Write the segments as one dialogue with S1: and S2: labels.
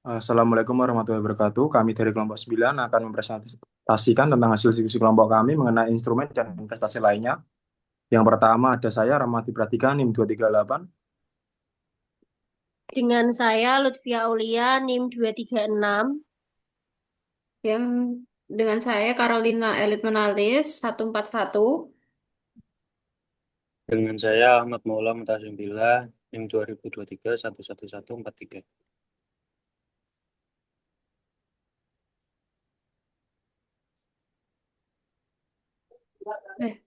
S1: Assalamualaikum warahmatullahi wabarakatuh. Kami dari kelompok 9 akan mempresentasikan tentang hasil diskusi kelompok kami mengenai instrumen dan investasi lainnya. Yang pertama ada saya, Ramati Pratika, NIM 238.
S2: Dengan saya Lutfia Aulia, NIM 236.
S3: Yang dengan saya Carolina Elit Menalis 141.
S4: Dengan saya Ahmad Maula Mutasim Billah, NIM 2023 11143.
S3: Eh,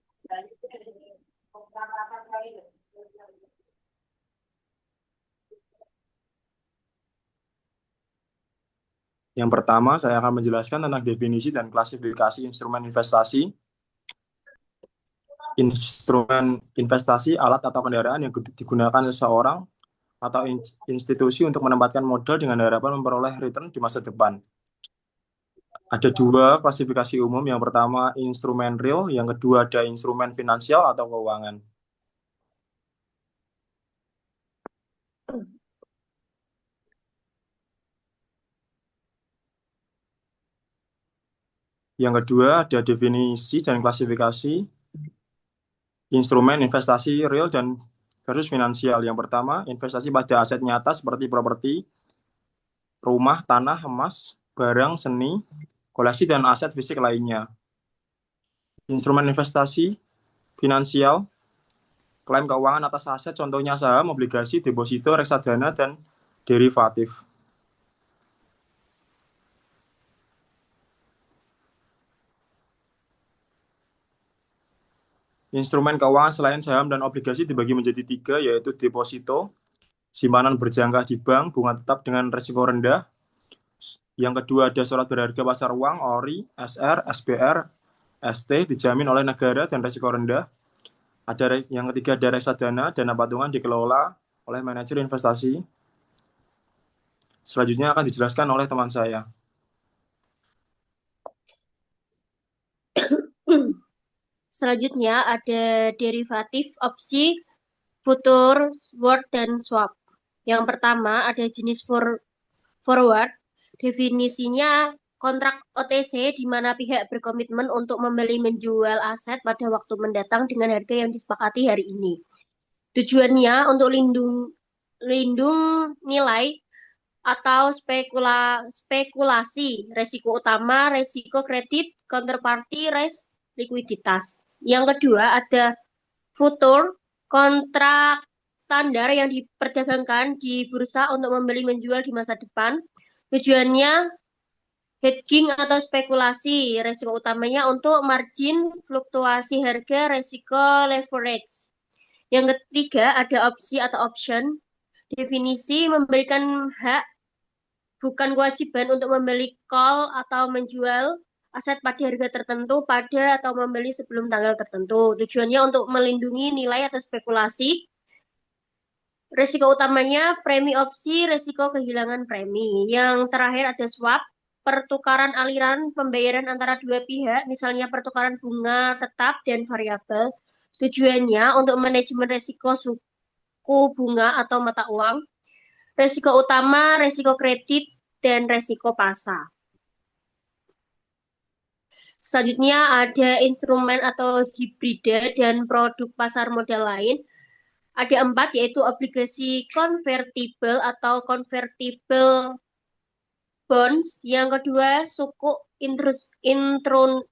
S1: Yang pertama, saya akan menjelaskan tentang definisi dan klasifikasi instrumen investasi. Instrumen investasi, alat atau kendaraan yang digunakan seseorang atau institusi untuk menempatkan modal dengan harapan memperoleh return di masa depan. Ada dua klasifikasi umum. Yang pertama, instrumen real. Yang kedua, ada instrumen finansial atau keuangan. Yang kedua, ada definisi dan klasifikasi instrumen investasi real dan versus finansial. Yang pertama, investasi pada aset nyata seperti properti, rumah, tanah, emas, barang, seni, koleksi, dan aset fisik lainnya. Instrumen investasi finansial, klaim keuangan atas aset, contohnya saham, obligasi, deposito, reksadana, dan derivatif. Instrumen keuangan selain saham dan obligasi dibagi menjadi tiga, yaitu deposito, simpanan berjangka di bank, bunga tetap dengan risiko rendah. Yang kedua ada surat berharga pasar uang, ORI, SR, SBR, ST, dijamin oleh negara dan risiko rendah. Yang ketiga ada reksadana, dana patungan dikelola oleh manajer investasi. Selanjutnya akan dijelaskan oleh teman saya.
S2: Selanjutnya ada derivatif, opsi, futur, swap, dan swap. Yang pertama ada jenis forward. Definisinya kontrak OTC di mana pihak berkomitmen untuk membeli menjual aset pada waktu mendatang dengan harga yang disepakati hari ini. Tujuannya untuk lindung nilai atau spekulasi, resiko utama, resiko kredit, counterparty risk, likuiditas. Yang kedua ada futur, kontrak standar yang diperdagangkan di bursa untuk membeli menjual di masa depan. Tujuannya hedging atau spekulasi, resiko utamanya untuk margin, fluktuasi harga, resiko leverage. Yang ketiga ada opsi atau option. Definisi memberikan hak bukan kewajiban untuk membeli call atau menjual aset pada harga tertentu pada atau membeli sebelum tanggal tertentu. Tujuannya untuk melindungi nilai atau spekulasi. Risiko utamanya premi opsi, risiko kehilangan premi. Yang terakhir ada swap, pertukaran aliran pembayaran antara dua pihak, misalnya pertukaran bunga tetap dan variabel. Tujuannya untuk manajemen risiko suku bunga atau mata uang. Risiko utama, risiko kredit, dan risiko pasar. Selanjutnya ada instrumen atau hibrida dan produk pasar modal lain. Ada empat, yaitu obligasi convertible atau convertible bonds. Yang kedua, sukuk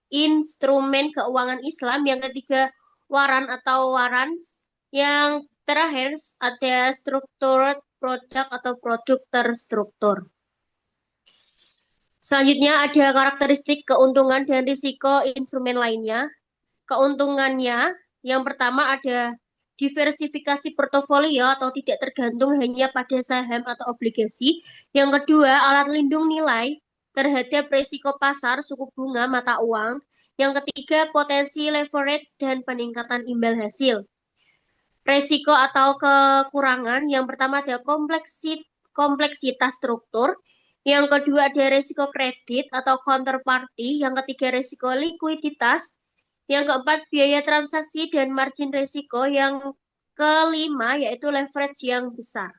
S2: instrumen keuangan Islam. Yang ketiga, waran atau warrants. Yang terakhir, ada structured product atau produk terstruktur. Selanjutnya ada karakteristik keuntungan dan risiko instrumen lainnya. Keuntungannya, yang pertama ada diversifikasi portofolio atau tidak tergantung hanya pada saham atau obligasi. Yang kedua, alat lindung nilai terhadap risiko pasar, suku bunga, mata uang. Yang ketiga, potensi leverage dan peningkatan imbal hasil. Risiko atau kekurangan, yang pertama ada kompleksitas struktur, yang kedua ada risiko kredit atau counterparty, yang ketiga risiko likuiditas, yang keempat biaya transaksi dan margin risiko, yang kelima yaitu leverage yang besar.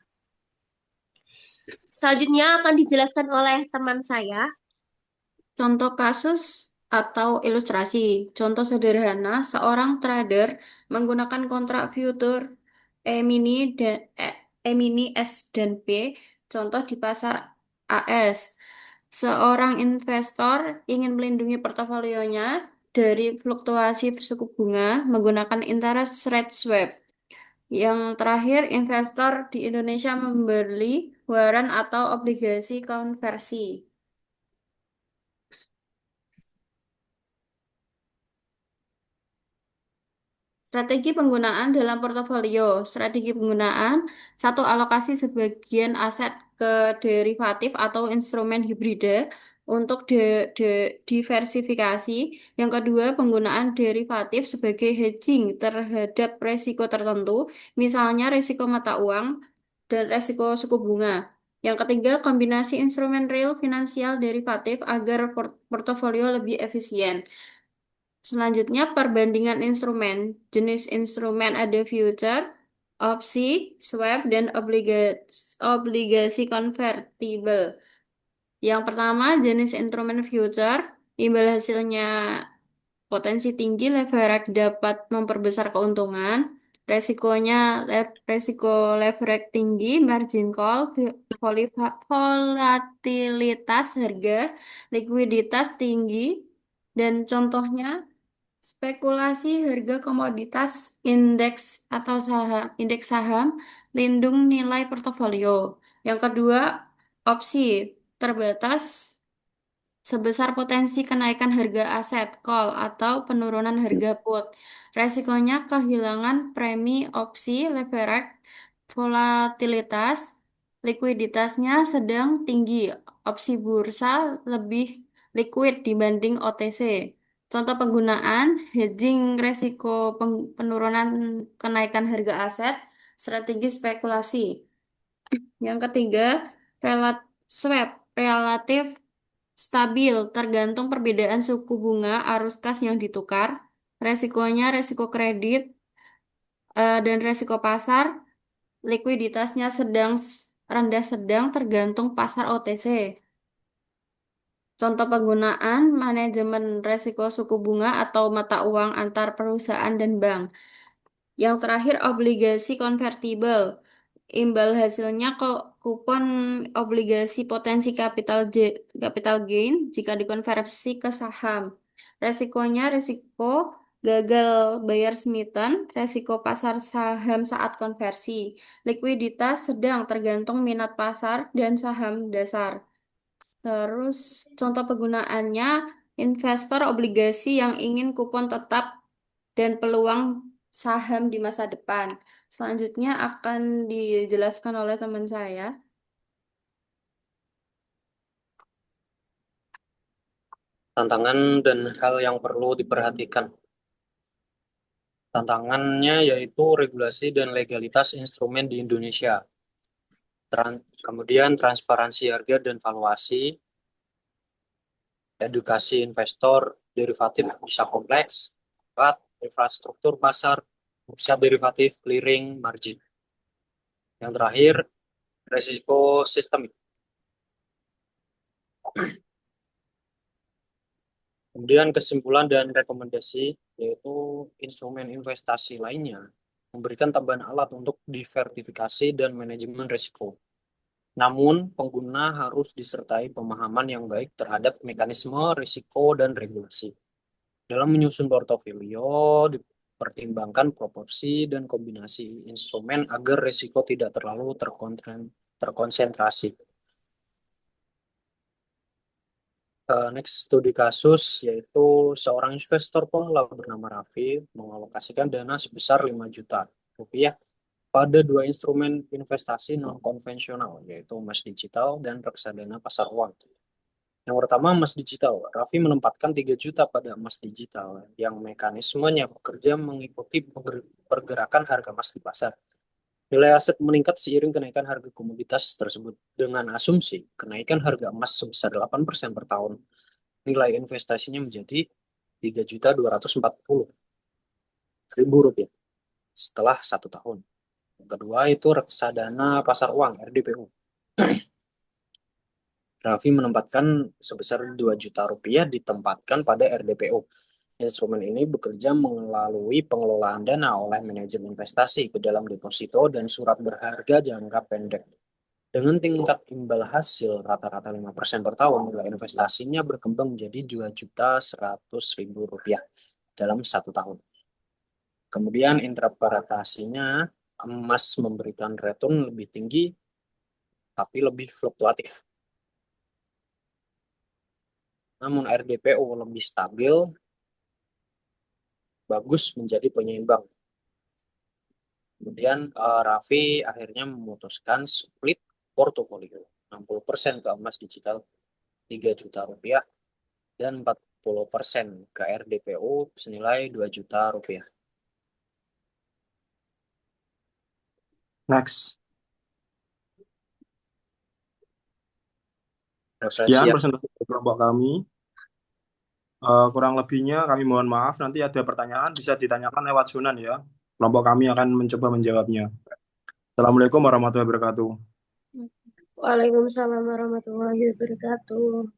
S2: Selanjutnya akan dijelaskan oleh teman saya.
S3: Contoh kasus atau ilustrasi. Contoh sederhana, seorang trader menggunakan kontrak future E-mini dan E-mini S dan P, contoh di pasar AS. Seorang investor ingin melindungi portofolionya dari fluktuasi suku bunga menggunakan interest rate swap. Yang terakhir, investor di Indonesia membeli waran atau obligasi konversi. Strategi penggunaan dalam portofolio. Strategi penggunaan, satu, alokasi sebagian aset ke derivatif atau instrumen hibrida untuk diversifikasi. Yang kedua, penggunaan derivatif sebagai hedging terhadap resiko tertentu, misalnya resiko mata uang dan resiko suku bunga. Yang ketiga, kombinasi instrumen real finansial derivatif agar portofolio lebih efisien. Selanjutnya, perbandingan instrumen. Jenis instrumen ada future, opsi, swap, dan obligasi konvertibel. Yang pertama, jenis instrumen future. Imbal hasilnya potensi tinggi, leverage dapat memperbesar keuntungan. Resiko leverage tinggi, margin call, volatilitas harga, likuiditas tinggi, dan contohnya spekulasi harga komoditas, indeks saham, lindung nilai portofolio. Yang kedua, opsi terbatas sebesar potensi kenaikan harga aset call atau penurunan harga put. Resikonya kehilangan premi opsi, leverage, volatilitas, likuiditasnya sedang tinggi. Opsi bursa lebih liquid dibanding OTC. Contoh penggunaan, hedging resiko penurunan kenaikan harga aset, strategi spekulasi. Yang ketiga, swap, relatif stabil, tergantung perbedaan suku bunga arus kas yang ditukar, resikonya resiko kredit dan resiko pasar, likuiditasnya rendah sedang tergantung pasar OTC. Contoh penggunaan manajemen resiko suku bunga atau mata uang antar perusahaan dan bank. Yang terakhir, obligasi konvertibel. Imbal hasilnya kupon obligasi potensi capital gain jika dikonversi ke saham. Resikonya resiko gagal bayar Smithon, resiko pasar saham saat konversi. Likuiditas sedang tergantung minat pasar dan saham dasar. Terus contoh penggunaannya, investor obligasi yang ingin kupon tetap dan peluang saham di masa depan. Selanjutnya akan dijelaskan oleh teman saya.
S4: Tantangan dan hal yang perlu diperhatikan. Tantangannya yaitu regulasi dan legalitas instrumen di Indonesia. Kemudian transparansi harga dan valuasi, edukasi investor, derivatif bisa kompleks, infrastruktur pasar, pusat derivatif, clearing, margin. Yang terakhir, resiko sistemik. Kemudian kesimpulan dan rekomendasi, yaitu instrumen investasi lainnya memberikan tambahan alat untuk diversifikasi dan manajemen risiko. Namun, pengguna harus disertai pemahaman yang baik terhadap mekanisme risiko dan regulasi. Dalam menyusun portofolio, dipertimbangkan proporsi dan kombinasi instrumen agar risiko tidak terlalu terkonsentrasi. Next studi kasus yaitu seorang investor pemula bernama Raffi mengalokasikan dana sebesar 5 juta rupiah pada dua instrumen investasi non konvensional yaitu emas digital dan reksadana pasar uang. Yang pertama emas digital. Raffi menempatkan 3 juta pada emas digital yang mekanismenya bekerja mengikuti pergerakan harga emas di pasar. Nilai aset meningkat seiring kenaikan harga komoditas tersebut. Dengan asumsi kenaikan harga emas sebesar 8% per tahun, nilai investasinya menjadi 3.240.000 rupiah setelah 1 tahun. Yang kedua itu reksadana pasar uang (RDPU). Raffi menempatkan sebesar 2 juta rupiah ditempatkan pada RDPO. Instrumen ini bekerja melalui pengelolaan dana oleh manajemen investasi ke dalam deposito dan surat berharga jangka pendek. Dengan tingkat imbal hasil rata-rata 5% per tahun, nilai investasinya berkembang menjadi 2.100.000 rupiah dalam 1 tahun. Kemudian interpretasinya, emas memberikan return lebih tinggi tapi lebih fluktuatif. Namun RDPO lebih stabil, bagus menjadi penyeimbang. Kemudian Raffi akhirnya memutuskan split portofolio 60% ke emas digital 3 juta rupiah dan 40% ke RDPO senilai 2 juta rupiah.
S1: Next.
S4: Refleksi
S1: Sekian
S4: ya.
S1: presentasi dari kelompok kami. Kurang lebihnya kami mohon maaf. Nanti ada pertanyaan bisa ditanyakan lewat Sunan ya. Kelompok kami akan mencoba menjawabnya. Assalamualaikum warahmatullahi wabarakatuh.
S2: Waalaikumsalam warahmatullahi wabarakatuh.